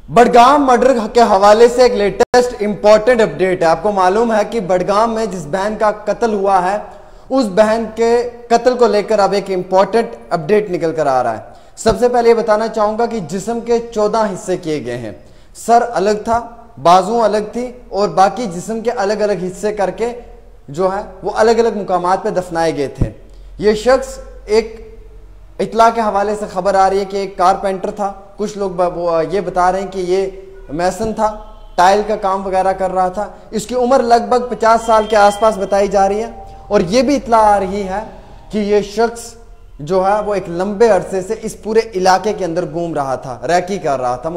Budgam murder के हवाले से एक लेटेस्ट इंपॉर्टेंट अपडेट है। आपको मालूम है कि बडगाम में जिस बहन का कत्ल हुआ है उस बहन के कत्ल को लेकर अब एक इंपॉर्टेंट अपडेट निकल कर आ रहा है। सबसे पहले ये बताना चाहूंगा कि जिस्म के 14 हिस्से किए गए हैं। सर अलग था, बाजू अलग थी और बाकी जिस्म के अलग अलग हिस्से करके जो है वो अलग अलग मुकामात पे दफनाए गए थे। ये शख्स एक इतला के हवाले से खबर आ रही है कि एक कारपेंटर था, कुछ लोग ये बता रहे हैं कि ये मैसन था, टाइल का काम वगैरह कर रहा था। इसकी उम्र लगभग 50 साल के आसपास बताई जा रही है और ये भी इतला आ रही है कि ये शख्स जो है वो एक लंबे अरसे से इस पूरे इलाके के अंदर घूम रहा था, रैकी कर रहा था,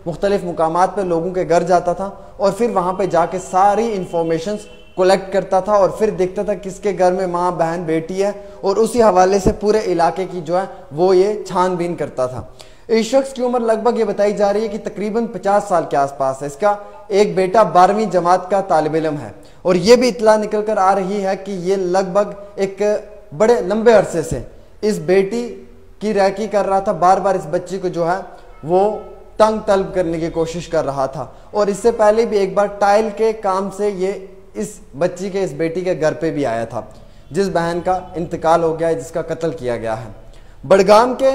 मुख्तलिफ मुकामात पे लोगों के घर जाता था और फिर वहां पे जाके सारी इंफॉर्मेशन कलेक्ट करता था और फिर देखता था किसके घर में माँ बहन बेटी है और उसी हवाले से पूरे इलाके की जो है वो ये छानबीन करता था। इस शख्स की उम्र लगभग ये बताई जा रही है कि तकरीबन 50 साल के आसपास है। इसका एक बेटा 12वीं जमात का तालिब इल्म है और ये भी इतला निकल कर आ रही है कि ये लगभग एक बड़े लंबे अरसे से इस बेटी की रैकी कर रहा था, बार बार इस बच्ची को जो है वो तंग तलब करने की कोशिश कर रहा था और इससे पहले भी एक बार टाइल के काम से ये इस बच्ची के, इस बेटी के घर पे भी आया था जिस बहन का इंतकाल हो गया है, जिसका कत्ल किया गया है। बडगाम के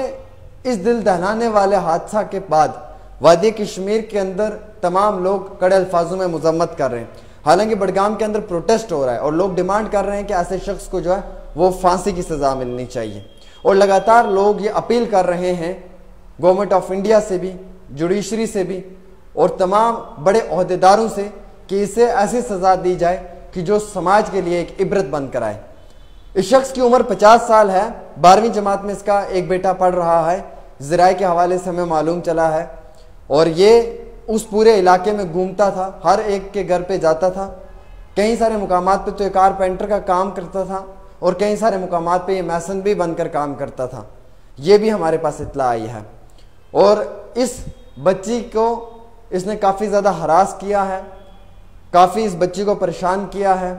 इस दिल दहलाने वाले हादसा के बाद वादी कश्मीर के अंदर तमाम लोग कड़े अल्फाजों में मजम्मत कर रहे हैं। हालांकि बडगाम के अंदर प्रोटेस्ट हो रहा है और लोग डिमांड कर रहे हैं कि ऐसे शख्स को जो है वो फांसी की सजा मिलनी चाहिए और लगातार लोग ये अपील कर रहे हैं गवर्नमेंट ऑफ इंडिया से भी, जुडिशरी से भी और तमाम बड़े ओहदेदारों से कि इसे ऐसी सजा दी जाए कि जो समाज के लिए एक इबरत बनकर आए। इस शख्स की उम्र 50 साल है, 12वीं जमात में इसका एक बेटा पढ़ रहा है, ज़राए के हवाले से हमें मालूम चला है और ये उस पूरे इलाके में घूमता था, हर एक के घर पे जाता था। कई सारे मुकामात पे तो एक कारपेंटर का काम करता था और कई सारे मुकामात पे ये मैसन भी बनकर काम करता था। ये भी हमारे पास इत्तला आई है और इस बच्ची को इसने काफ़ी ज़्यादा हरास किया है, काफ़ी इस बच्ची को परेशान किया है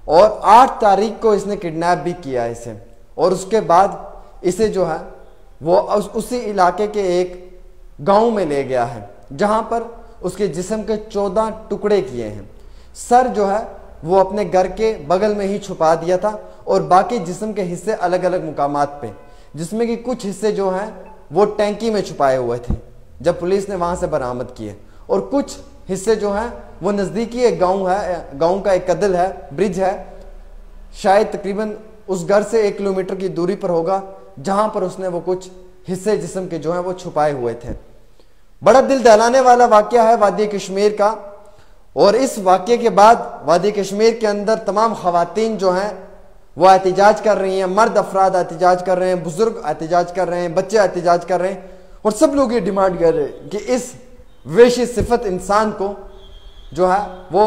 और 8 तारीख को इसने किडनैप भी किया है इसे और उसके बाद इसे जो है वो उसी इलाके के एक गांव में ले गया है जहां पर उसके जिस्म के 14 टुकड़े किए हैं। सर जो है वो अपने घर के बगल में ही छुपा दिया था और बाकी जिस्म के हिस्से अलग अलग मुकामात पे, जिसमें कि कुछ हिस्से जो हैं वो टैंकी में छुपाए हुए थे जब पुलिस ने वहां से बरामद किए और कुछ हिस्से जो हैं वो नज़दीकी एक गांव है, गांव का एक कदल है, ब्रिज है, शायद तकरीबन उस घर से 1 किलोमीटर की दूरी पर होगा जहां पर उसने वो कुछ हिस्से जिस्म के जो हैं वो छुपाए हुए थे। बड़ा दिल दहलाने वाला वाकया है वादी कश्मीर का और इस वाकये के बाद वादी कश्मीर के अंदर तमाम खवातीन जो हैं वो एहतिजाज कर रही हैं, मर्द अफराद एहतिजाज कर रहे हैं, बुजुर्ग एहतिजाज कर रहे हैं, बच्चे एहतिजाज कर रहे हैं और सब लोग ये डिमांड कर रहे हैं कि इस वेशी सिफत इंसान को जो है वो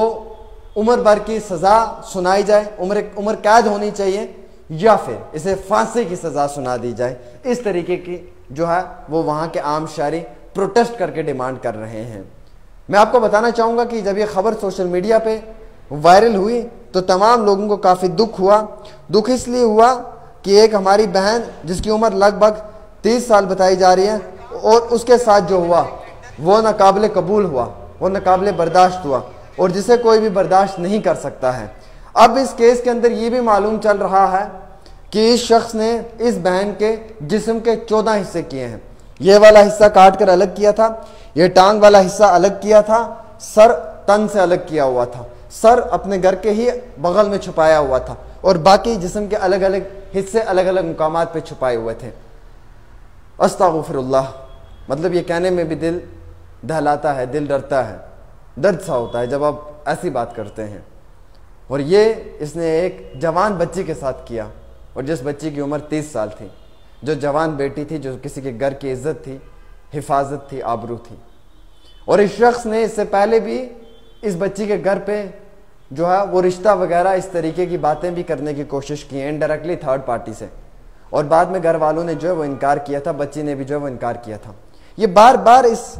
उम्र भर की सज़ा सुनाई जाए, उम्र कैद होनी चाहिए या फिर इसे फांसी की सज़ा सुना दी जाए। इस तरीके की जो है वो वहाँ के आम शहरी प्रोटेस्ट करके डिमांड कर रहे हैं। मैं आपको बताना चाहूँगा कि जब ये खबर सोशल मीडिया पे वायरल हुई तो तमाम लोगों को काफ़ी दुख हुआ। दुख इसलिए हुआ कि एक हमारी बहन जिसकी उम्र लगभग 30 साल बताई जा रही है और उसके साथ जो हुआ वो नाकाबिले कबूल हुआ, वो नाकाबिले बर्दाश्त हुआ और जिसे कोई भी बर्दाश्त नहीं कर सकता है। अब इस केस के अंदर ये भी मालूम चल रहा है कि इस शख्स ने इस बहन के जिस्म के 14 हिस्से किए हैं। ये वाला हिस्सा काट कर अलग किया था, ये टांग वाला हिस्सा अलग किया था, सर तन से अलग किया हुआ था, सर अपने घर के ही बगल में छुपाया हुआ था और बाकी जिस्म के अलग अलग हिस्से अलग अलग मुकामात पे छुपाए हुए थे। अस्तगफिरुल्लाह, मतलब ये कहने में भी दिल दहलाता है, दिल डरता है, दर्द सा होता है जब आप ऐसी बात करते हैं। और ये इसने एक जवान बच्ची के साथ किया और जिस बच्ची की उम्र 30 साल थी, जो जवान बेटी थी, जो किसी के घर की इज्जत थी, हिफाजत थी, आबरू थी। और इस शख्स ने इससे पहले भी इस बच्ची के घर पे जो है वो रिश्ता वगैरह इस तरीके की बातें भी करने की कोशिश की है इनडायरेक्टली थर्ड पार्टी से और बाद में घर वालों ने जो है वो इनकार किया था, बच्ची ने भी जो है वो इनकार किया था। ये बार बार इस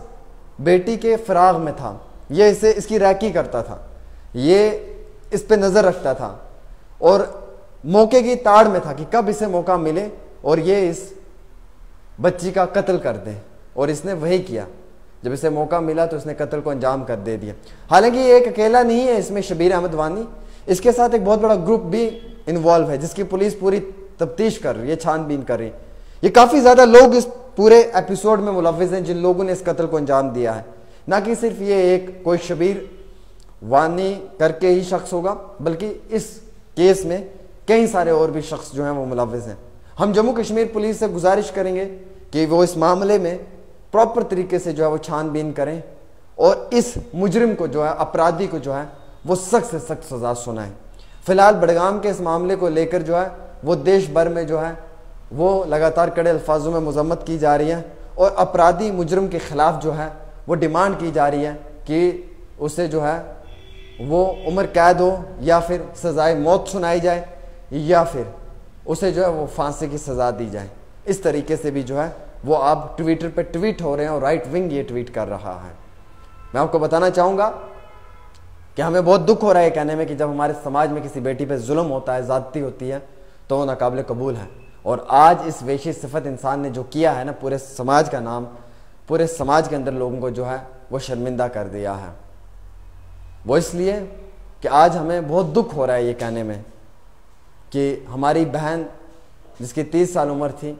बेटी के फिराग में था, ये इसे इसकी रैकी करता था, ये इस पे नज़र रखता था और मौके की ताड़ में था कि कब इसे मौका मिले और ये इस बच्ची का कत्ल कर दे और इसने वही किया। जब इसे मौका मिला तो इसने कत्ल को अंजाम कर दे दिया। हालांकि ये एक अकेला नहीं है, इसमें शबीर अहमद वानी, इसके साथ एक बहुत बड़ा ग्रुप भी इन्वॉल्व है जिसकी पुलिस पूरी तफ्तीश कर रही है, छानबीन कर रही है। ये काफ़ी ज़्यादा लोग इस पूरे एपिसोड में मुलव्विस हैं जिन लोगों ने इस कत्ल को अंजाम दिया है। ना कि सिर्फ ये एक कोई शबीर वानी करके ही शख्स होगा, बल्कि इस केस में कई सारे और भी शख्स जो हैं वो मुलव्विस हैं। हम जम्मू कश्मीर पुलिस से गुजारिश करेंगे कि वो इस मामले में प्रॉपर तरीके से जो है वो छानबीन करें और इस मुजरिम को जो है, अपराधी को जो है वो सख्त से सख्त सजा सुनाएं। फिलहाल बडगाम के इस मामले को लेकर जो है वो देश भर में जो है वो लगातार कड़े अल्फाजों में मजम्मत की जा रही है और अपराधी मुजरिम के खिलाफ जो है वो डिमांड की जा रही है कि उसे जो है वो उम्र कैद हो या फिर सजाए मौत सुनाई जाए या फिर उसे जो है वो फांसी की सज़ा दी जाए। इस तरीके से भी जो है वो आप ट्विटर पे ट्वीट हो रहे हैं और राइट विंग ये ट्वीट कर रहा है। मैं आपको बताना चाहूँगा कि हमें बहुत दुख हो रहा है कहने में कि जब हमारे समाज में किसी बेटी पे जुल्म होता है, ज़्यादती होती है, तो वो नाकाबिल कबूल है। और आज इस वेशी सिफत इंसान ने जो किया है ना, पूरे समाज का नाम, पूरे समाज के अंदर लोगों को जो है वो शर्मिंदा कर दिया है। वो इसलिए कि आज हमें बहुत दुख हो रहा है ये कहने में कि हमारी बहन जिसकी 30 साल उम्र थी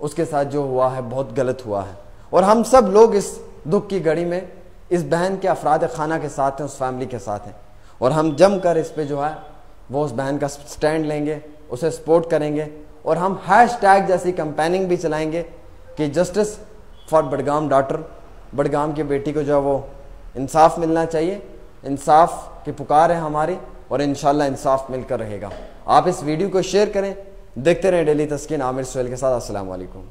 उसके साथ जो हुआ है बहुत गलत हुआ है। और हम सब लोग इस दुख की घड़ी में इस बहन के अफराद खाना के साथ हैं, उस फैमिली के साथ हैं और हम जम कर इस पे जो है वो उस बहन का स्टैंड लेंगे, उसे सपोर्ट करेंगे और हम हैशटैग जैसी कैंपेनिंग भी चलाएंगे कि justice for Budgam daughter, Budgam की बेटी को जो है वो इंसाफ मिलना चाहिए। इंसाफ की पुकार है हमारी और इंशाल्लाह इंसाफ मिलकर रहेगा। आप इस वीडियो को शेयर करें, देखते रहें डेली तस्कीन। आमिर सोहेल के साथ। अस्सलाम वालेकुम।